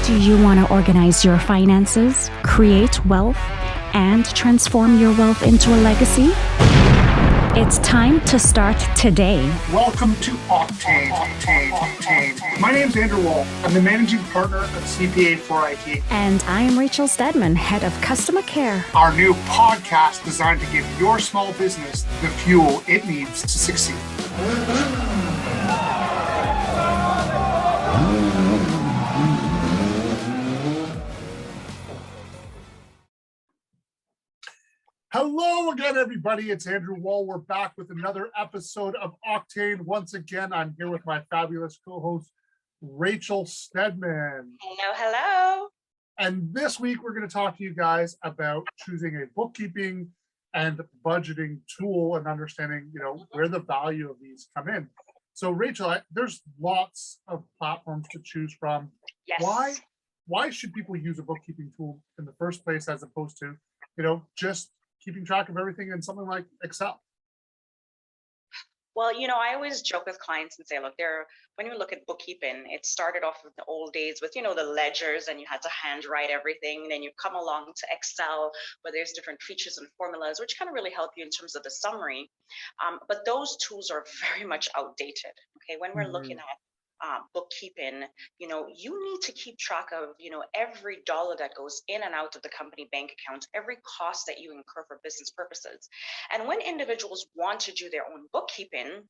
Do you want to organize your finances, create wealth, and transform your wealth into a legacy? It's time to start today. Welcome to Octane. My name's Andrew Wall. I'm the managing partner of CPA for IT. And I'm Rachel Stedman, head of customer care. Our new podcast designed to give your small business the fuel it needs to succeed. Hello again, everybody. It's Andrew Wall. We're back with another episode of Octane. Once again, I'm here with my fabulous co-host, Rachel Stedman. Hello. And this week, we're going to talk to you guys about choosing a bookkeeping and budgeting tool and understanding, where the value of these come in. So, Rachel, there's lots of platforms to choose from. Yes. Why should people use a bookkeeping tool in the first place as opposed to, just keeping track of everything in something like Excel? Well, I always joke with clients and say, look, when you look at bookkeeping, it started off with the old days with, the ledgers, and you had to handwrite everything. Then you come along to Excel, where there's different features and formulas, which kind of really help you in terms of the summary. But those tools are very much outdated. Okay, when we're looking at bookkeeping, you need to keep track of, every dollar that goes in and out of the company bank account, every cost that you incur for business purposes. And when individuals want to do their own bookkeeping,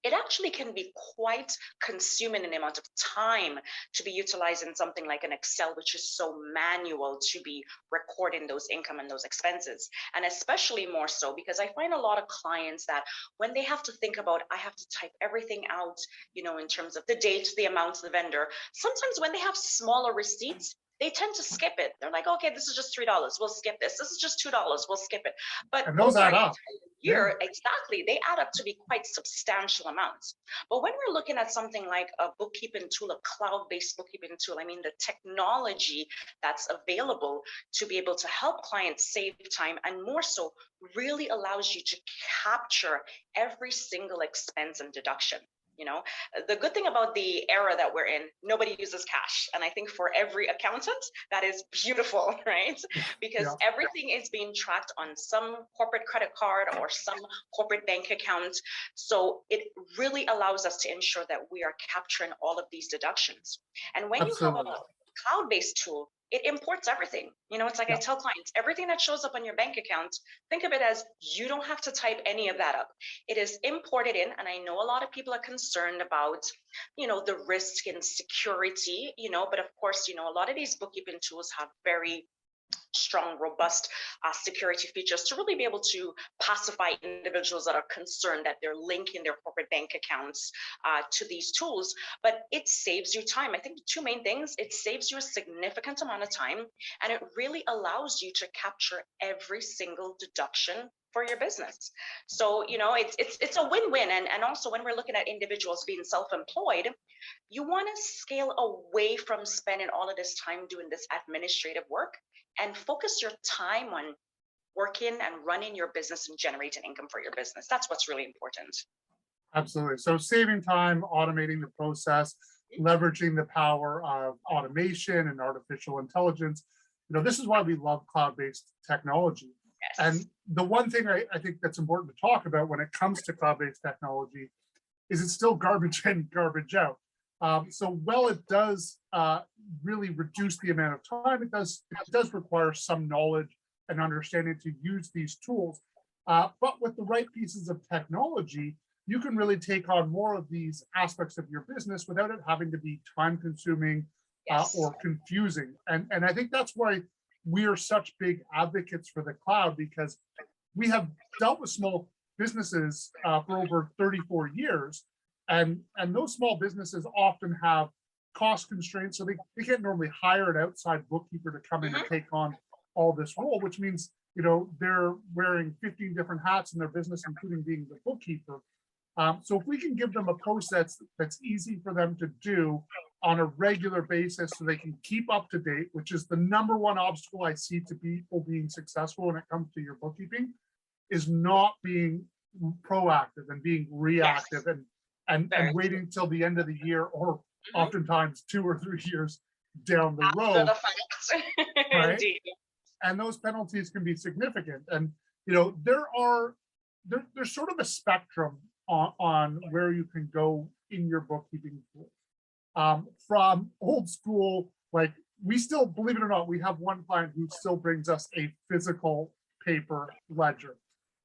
it actually can be quite consuming in the amount of time to be utilizing something like an Excel, which is so manual, to be recording those income and those expenses. And especially more so because I find a lot of clients that when they have to think about, I have to type everything out, in terms of the date, the amount, the vendor, sometimes when they have smaller receipts, they tend to skip it. They're like, okay, this is just $3. We'll skip this. This is just $2. We'll skip it. But and those add up. Year, exactly, they add up to be quite substantial amounts. But when we're looking at something like a bookkeeping tool, a cloud-based bookkeeping tool, the technology that's available to be able to help clients save time, and more so, really allows you to capture every single expense and deduction. The good thing about the era that we're in, nobody uses cash. And I think for every accountant, that is beautiful, right? Because everything is being tracked on some corporate credit card or some corporate bank account. So it really allows us to ensure that we are capturing all of these deductions. And when you have a cloud-based tool, it imports everything. It's like I tell clients, everything that shows up on your bank account, think of it as you don't have to type any of that up. It is imported in. And I know a lot of people are concerned about, the risk and security, but of course, a lot of these bookkeeping tools have very strong, robust security features to really be able to pacify individuals that are concerned that they're linking their corporate bank accounts to these tools. But it saves you time. I think the two main things, it saves you a significant amount of time, and it really allows you to capture every single deduction for your business. So, it's a win-win. And also when we're looking at individuals being self-employed, you want to scale away from spending all of this time doing this administrative work and focus your time on working and running your business and generating income for your business. That's what's really important. Absolutely. So saving time, automating the process, leveraging the power of automation and artificial intelligence. This is why we love cloud-based technology. Yes. And the one thing I think that's important to talk about when it comes to cloud-based technology is it's still garbage in, garbage out. So while it does really reduce the amount of time, it does require some knowledge and understanding to use these tools. But with the right pieces of technology, you can really take on more of these aspects of your business without it having to be time-consuming or confusing. And I think that's why we are such big advocates for the cloud, because we have dealt with small businesses for over 34 years. And those small businesses often have cost constraints, so they can't normally hire an outside bookkeeper to come in and take on all this role, which means they're wearing 15 different hats in their business, including being the bookkeeper. So if we can give them a process that's easy for them to do on a regular basis, so they can keep up to date, which is the number one obstacle I see to people being successful when it comes to your bookkeeping, is not being proactive and being reactive and waiting till the end of the year, or oftentimes 2 or 3 years down the After road, the fact. right? Indeed. And those penalties can be significant. And there's sort of a spectrum on where you can go in your bookkeeping tool. From old school, like we still, believe it or not, we have one client who still brings us a physical paper ledger.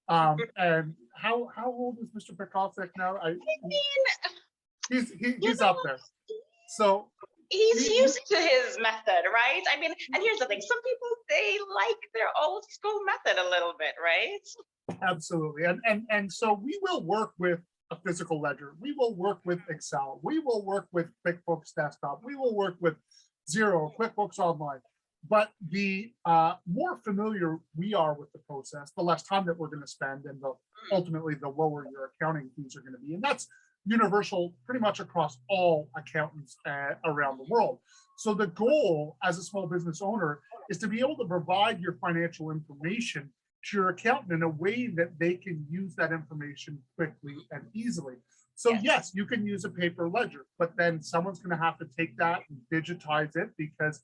And how old is Mr. Pekovic now? I mean, He's up there. So he's used to his method, right? I mean, and here's the thing, some people, they like their old school method a little bit, right? absolutely. And so we will work with a physical ledger. We will work with Excel. We will work with QuickBooks Desktop. We will work with Xero, QuickBooks Online. But the more familiar we are with the process, the less time that we're going to spend, and ultimately the lower your accounting fees are going to be. And that's universal pretty much across all accountants around the world. So the goal as a small business owner is to be able to provide your financial information to your accountant in a way that they can use that information quickly and easily. So yes, you can use a paper ledger, but then someone's going to have to take that and digitize it, because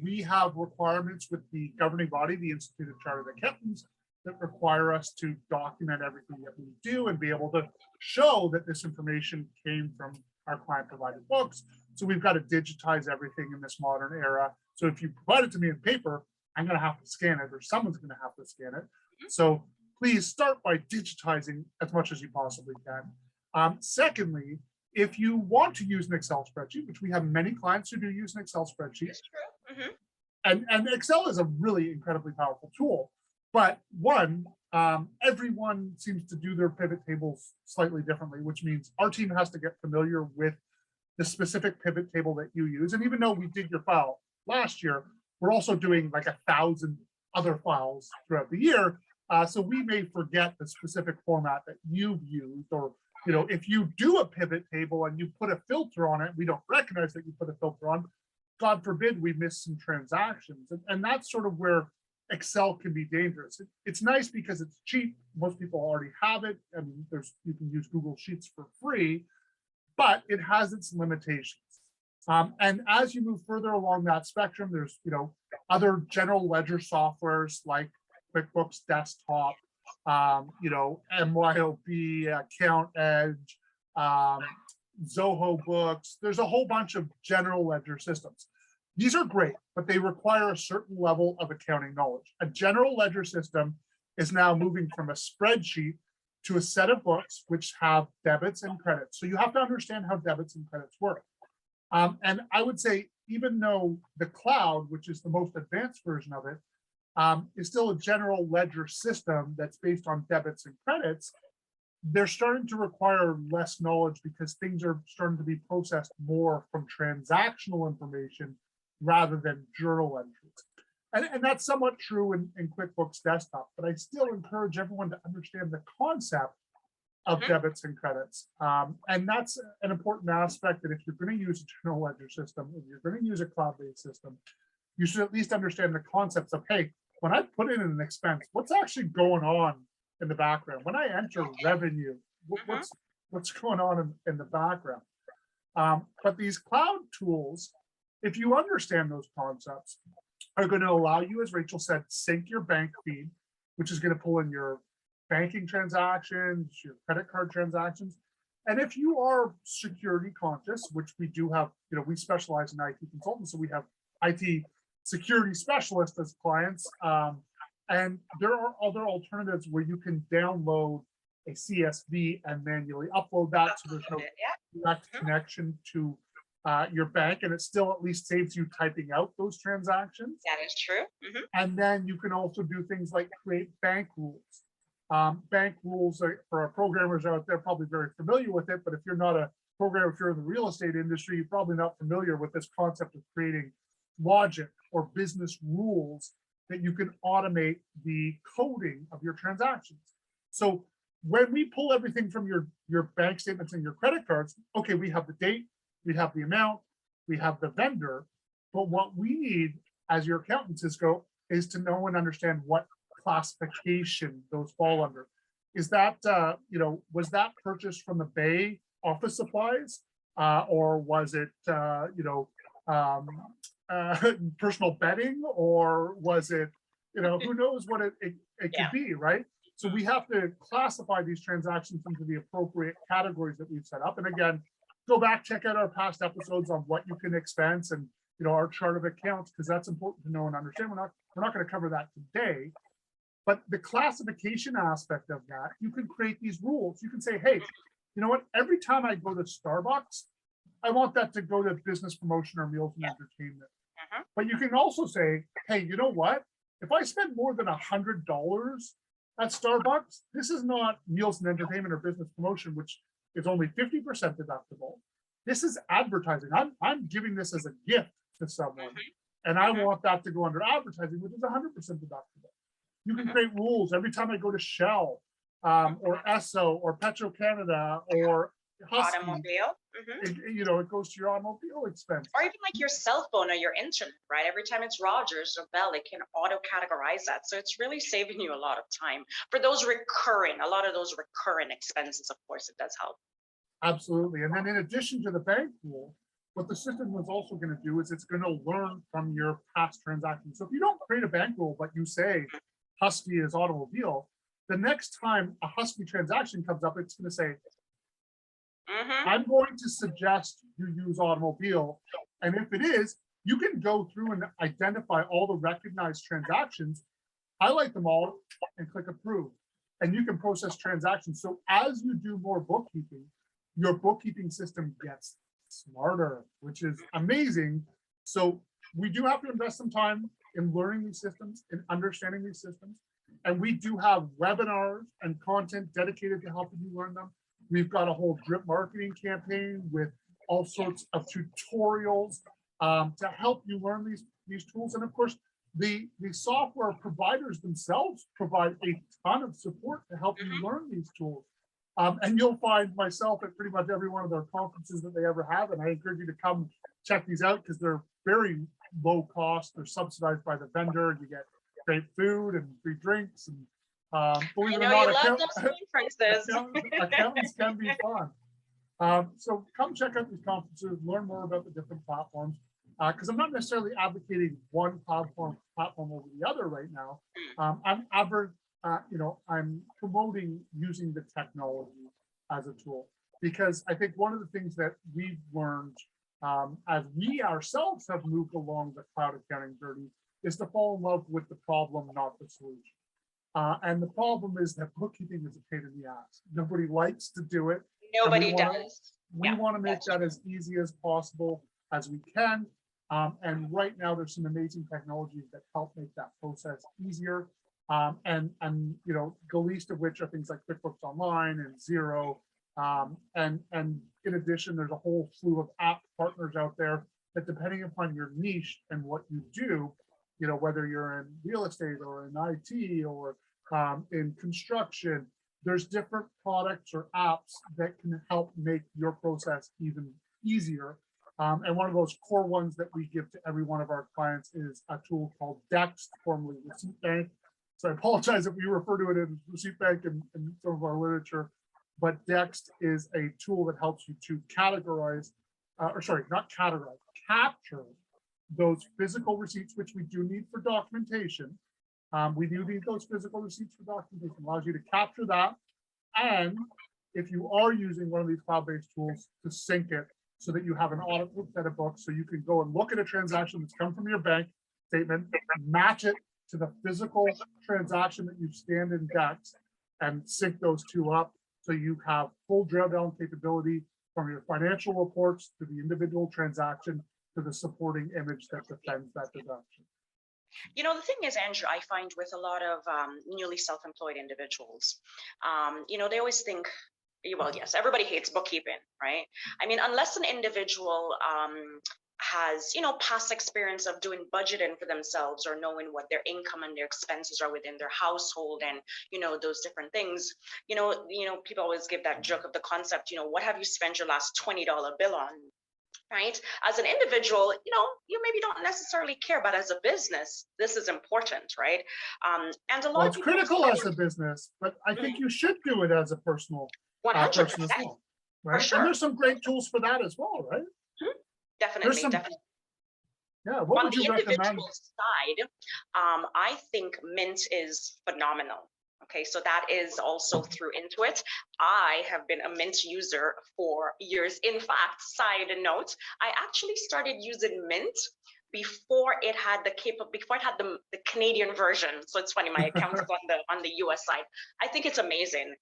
we have requirements with the governing body, the Institute of Chartered Accountants, that require us to document everything that we do and be able to show that this information came from our client provided books. So we've got to digitize everything in this modern era. So if you provide it to me in paper, I'm going to have to scan it, or someone's going to have to scan it. So please start by digitizing as much as you possibly can. Secondly, if you want to use an Excel spreadsheet, which we have many clients who do use an Excel spreadsheet, That's true. Mm-hmm. and Excel is a really incredibly powerful tool. But everyone seems to do their pivot tables slightly differently, which means our team has to get familiar with the specific pivot table that you use. And even though we did your file last year, we're also doing like 1,000 other files throughout the year. So we may forget the specific format that you've used, or if you do a pivot table and you put a filter on it, we don't recognize that you put a filter on. God forbid we miss some transactions. And that's sort of where Excel can be dangerous. It's nice because it's cheap. Most people already have it. I mean, you can use Google Sheets for free, but it has its limitations. And as you move further along that spectrum, there's other general ledger softwares like QuickBooks Desktop, MYOB, Account Edge, Zoho Books. There's a whole bunch of general ledger systems. These are great, but they require a certain level of accounting knowledge. A general ledger system is now moving from a spreadsheet to a set of books which have debits and credits. So you have to understand how debits and credits work. And I would say, even though the cloud, which is the most advanced version of it, is still a general ledger system that's based on debits and credits, they're starting to require less knowledge because things are starting to be processed more from transactional information rather than journal entries. And that's somewhat true in QuickBooks Desktop, but I still encourage everyone to understand the concept of debits and credits. And that's an important aspect, that if you're going to use a journal ledger system, if you're going to use a cloud-based system, you should at least understand the concepts of, hey, when I put in an expense, what's actually going on in the background? When I enter revenue, what's going on in the background? But these cloud tools, if you understand those concepts, are going to allow you, as Rachel said, sync your bank feed, which is going to pull in your banking transactions, your credit card transactions. And if you are security conscious, which we do have, we specialize in IT consultants, so we have IT security specialists as clients. And there are other alternatives where you can download a CSV and manually upload that, so there's no direct connection to your bank, and it still at least saves you typing out those transactions. That is true. And then you can also do things like create bank rules. Bank rules are, for our programmers out there, probably very familiar with it, but if you're not a programmer, if you're in the real estate industry, you're probably not familiar with this concept of creating logic or business rules that you can automate the coding of your transactions. So when we pull everything from your bank statements and your credit cards, okay, we have the date, we have the amount, we have the vendor, but what we need as your accountants is to know and understand what classification those fall under. Is that, was that purchased from the Bay office supplies? Or was it, personal betting, or was it, who knows what it Yeah. could be, right? So we have to classify these transactions into the appropriate categories that we've set up. And again, go back, check out our past episodes on what you can expense and our chart of accounts, because that's important to know and understand. We're not going to cover that today, but the classification aspect of that, you can create these rules. You can say, hey, you know what? Every time I go to Starbucks, I want that to go to business promotion or meals and entertainment. But you can also say, hey, you know what? If I spend more than $100 at Starbucks, this is not meals and entertainment or business promotion, which is only 50% deductible. This is advertising. I'm giving this as a gift to someone, and I want that to go under advertising, which is 100% deductible. You can create rules every time I go to Shell, or Esso, or Petro Canada, or Husky. Automobile. It goes to your automobile expense. Or even like your cell phone or your internet, right? Every time it's Rogers or Bell, it can auto categorize that. So it's really saving you a lot of time for those a lot of those recurring expenses. Of course, it does help. Absolutely. And then in addition to the bank rule, what the system is also going to do is it's going to learn from your past transactions. So if you don't create a bank rule, but you say Husky is automobile, the next time a Husky transaction comes up, it's going to say, I'm going to suggest you use automobile. And if it is, you can go through and identify all the recognized transactions, highlight them all, and click approve. And you can process transactions. So as you do more bookkeeping, your bookkeeping system gets smarter, which is amazing. So we do have to invest some time in learning these systems and understanding these systems. And we do have webinars and content dedicated to helping you learn them. We've got a whole drip marketing campaign with all sorts of tutorials to help you learn these tools. And of course, the software providers themselves provide a ton of support to help you learn these tools. And you'll find myself at pretty much every one of their conferences that they ever have. And I encourage you to come check these out because they're very low cost. They're subsidized by the vendor. You get great food and free drinks. And believe it or not, accountants can be fun. So come check out these conferences, learn more about the different platforms. Because I'm not necessarily advocating one platform over the other right now. I'm promoting using the technology as a tool, because I think one of the things that we've learned as we ourselves have moved along the cloud accounting journey is to fall in love with the problem, not the solution. And the problem is that bookkeeping is a pain in the ass. Nobody likes to do it. Nobody does. We want to make that as easy as possible as we can. And right now there's some amazing technologies that help make that process easier. And the least of which are things like QuickBooks Online and Xero. And in addition, there's a whole slew of app partners out there that, depending upon your niche and what you do, whether you're in real estate or in IT or in construction, there's different products or apps that can help make your process even easier. And one of those core ones that we give to every one of our clients is a tool called Dext, formerly Receipt Bank. So I apologize if we refer to it as Receipt Bank in some of our literature, but Dext is a tool that helps you to capture those physical receipts, which we do need for documentation. We do need those physical receipts for documentation. It allows you to capture that. And if you are using one of these cloud-based tools, to sync it so that you have an audit set of books, so you can go and look at a transaction that's come from your bank statement, match it to the physical transaction that you've scanned in Dext, and sync those two up so you have full drill down capability from your financial reports to the individual transaction to the supporting image that defends that deduction. The thing is, Andrew, I find with a lot of newly self-employed individuals, they always think, well, yes, everybody hates bookkeeping, right? I mean, unless an individual has, past experience of doing budgeting for themselves or knowing what their income and their expenses are within their household and, those different things, people always give that joke of the concept, what have you spent your last $20 bill on? Right? As an individual, you maybe don't necessarily care, but as a business, this is important, right? And a lot of it's critical as a business, but I think you should do it as a personal 100%, person as well, right? For sure. And there's some great tools for that as well, right? Definitely, There's some definitely. Yeah, what On would the you recommend? individual side, I think Mint is phenomenal. Okay, so that is also through Intuit. I have been a Mint user for years. In fact, side note, I actually started using Mint before it had the Canadian version. So it's funny, my account is on the US side. I think it's amazing,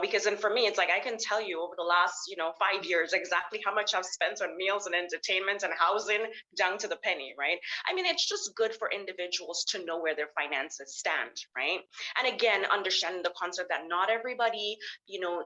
because then for me, it's like I can tell you over the last, 5 years exactly how much I've spent on meals and entertainment and housing down to the penny, right? I mean, it's just good for individuals to know where their finances stand, right? And again, understanding the concept that not everybody,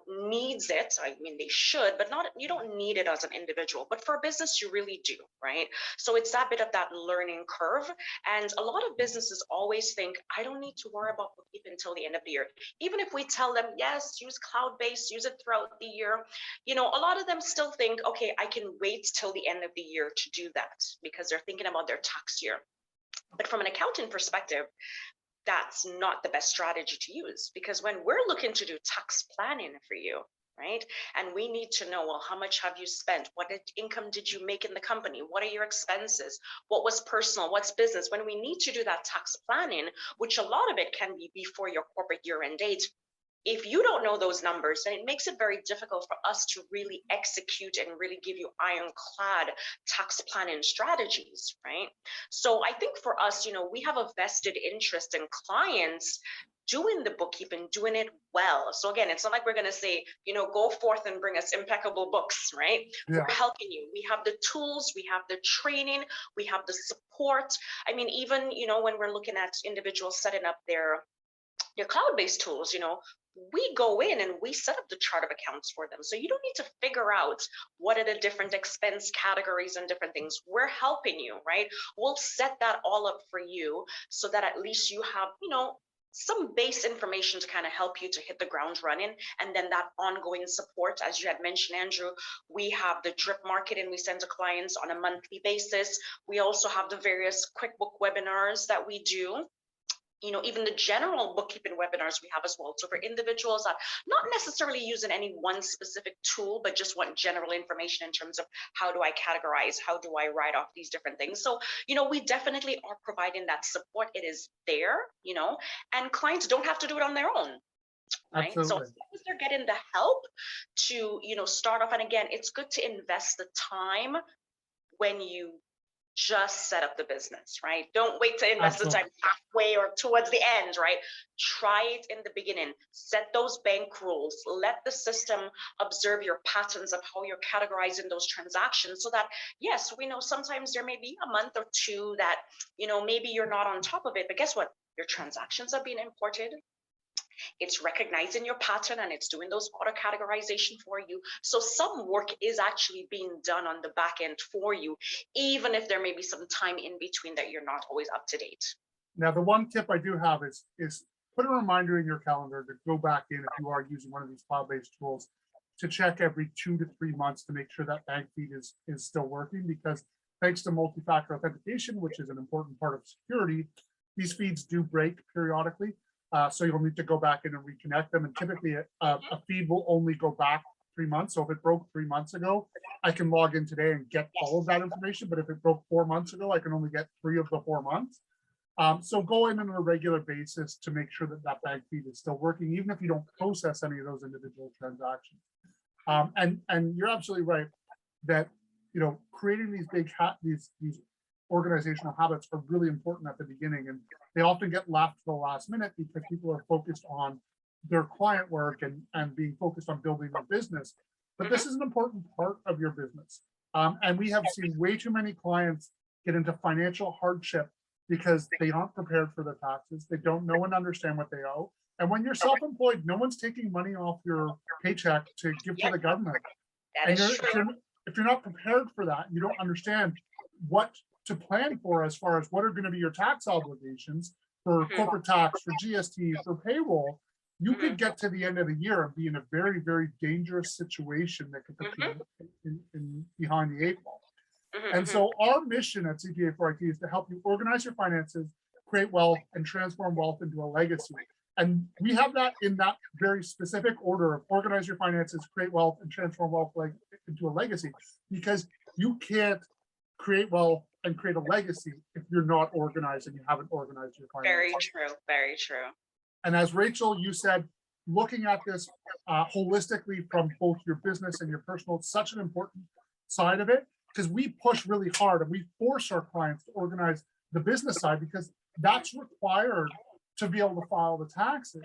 needs it. I mean, they should, but you don't need it as an individual, but for a business, you really do, right? So it's that bit of that learning curve. And a lot of businesses always think, I don't need to worry about bookkeeping until the end of the year. Even if we tell them, yes, use cloud-based, use it throughout the year, a lot of them still think, okay, I can wait till the end of the year to do that because they're thinking about their tax year. But from an accounting perspective, that's not the best strategy to use, because when we're looking to do tax planning for you, right? And we need to know, well, how much have you spent? What income did you make in the company? What are your expenses? What was personal? What's business? When we need to do that tax planning, which a lot of it can be before your corporate year-end date, if you don't know those numbers, then it makes it very difficult for us to really execute and really give you ironclad tax planning strategies, right? So I think for us, we have a vested interest in clients doing the bookkeeping, doing it well. So again, it's not like we're going to say, go forth and bring us impeccable books, right? Yeah. We're helping you. We have the tools, we have the training, we have the support. I mean, even, when we're looking at individuals setting up their cloud-based tools, we go in and we set up the chart of accounts for them. So you don't need to figure out what are the different expense categories and different things. We're helping you, right? We'll set that all up for you so that at least you have, some base information to kind of help you to hit the ground running. And then that ongoing support, as you had mentioned, Andrew, we have the drip marketing we send to clients on a monthly basis. We also have the various QuickBook webinars that we do. Even the general bookkeeping webinars we have as well. So for individuals that not necessarily using any one specific tool, but just want general information in terms of how do I categorize, how do I write off these different things. So, we definitely are providing that support. It is there, and clients don't have to do it on their own. Right. Absolutely. So as long as they're getting the help to, start off. And again, it's good to invest the time when you just set up the business, right? Don't wait to invest the time halfway or towards the end, right? Try it in the beginning. Set those bank rules. Let the system observe your patterns of how you're categorizing those transactions so that, yes, we know sometimes there may be a month or two that, maybe you're not on top of it, but guess what? Your transactions are being imported. It's recognizing your pattern and it's doing those auto categorization for you. So some work is actually being done on the back end for you, even if there may be some time in between that you're not always up to date. Now, the one tip I do have is put a reminder in your calendar to go back in if you are using one of these cloud-based tools to check every 2 to 3 months to make sure that bank feed is still working, because thanks to multi-factor authentication, which is an important part of security, these feeds do break periodically. So you'll need to go back in and reconnect them. And typically a feed will only go back 3 months. So if it broke 3 months ago, I can log in today and get all of that information. But if it broke 4 months ago, I can only get 3 of the 4 months. So go in on a regular basis to make sure that that bank feed is still working, even if you don't process any of those individual transactions. And you're absolutely right that, creating these these organizational habits are really important at the beginning, and they often get left to the last minute because people are focused on their client work and being focused on building their business. But this is an important part of your business. And we have seen way too many clients get into financial hardship because they aren't prepared for their taxes. They don't know and understand what they owe. And when you're self-employed, no one's taking money off your paycheck to give to the government. And if you're not prepared for that, you don't understand what to plan for as far as what are going to be your tax obligations for corporate tax, for GST, for payroll, you could get to the end of the year and be in a very, very dangerous situation that could put you behind the 8 ball. And so our mission at CPA for IT is to help you organize your finances, create wealth, and transform wealth into a legacy. And we have that in that very specific order of organize your finances, create wealth, and transform wealth into a legacy, because you can't create wealth and create a legacy if you're not organized and you haven't organized your Very finances. true. Very true. And as Rachel, you said, looking at this holistically from both your business and your personal, it's such an important side of it, because we push really hard and we force our clients to organize the business side because that's required to be able to file the taxes.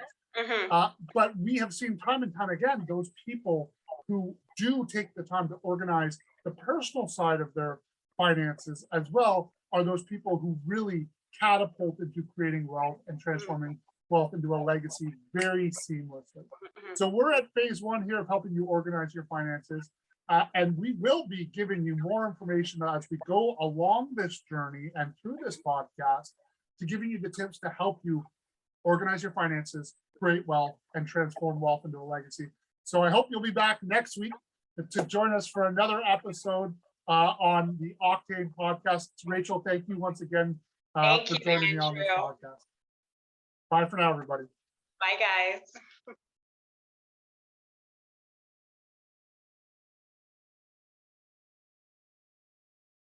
But we have seen time and time again, those people who do take the time to organize the personal side of their finances as well are those people who really catapult into creating wealth and transforming wealth into a legacy very seamlessly. So we're at phase one here of helping you organize your finances. And we will be giving you more information as we go along this journey and through this podcast to giving you the tips to help you organize your finances, create wealth, and transform wealth into a legacy. So I hope you'll be back next week to join us for another episode on the Octane podcast. Rachel, thank you once again for joining me on this podcast. Bye for now, everybody. Bye, guys.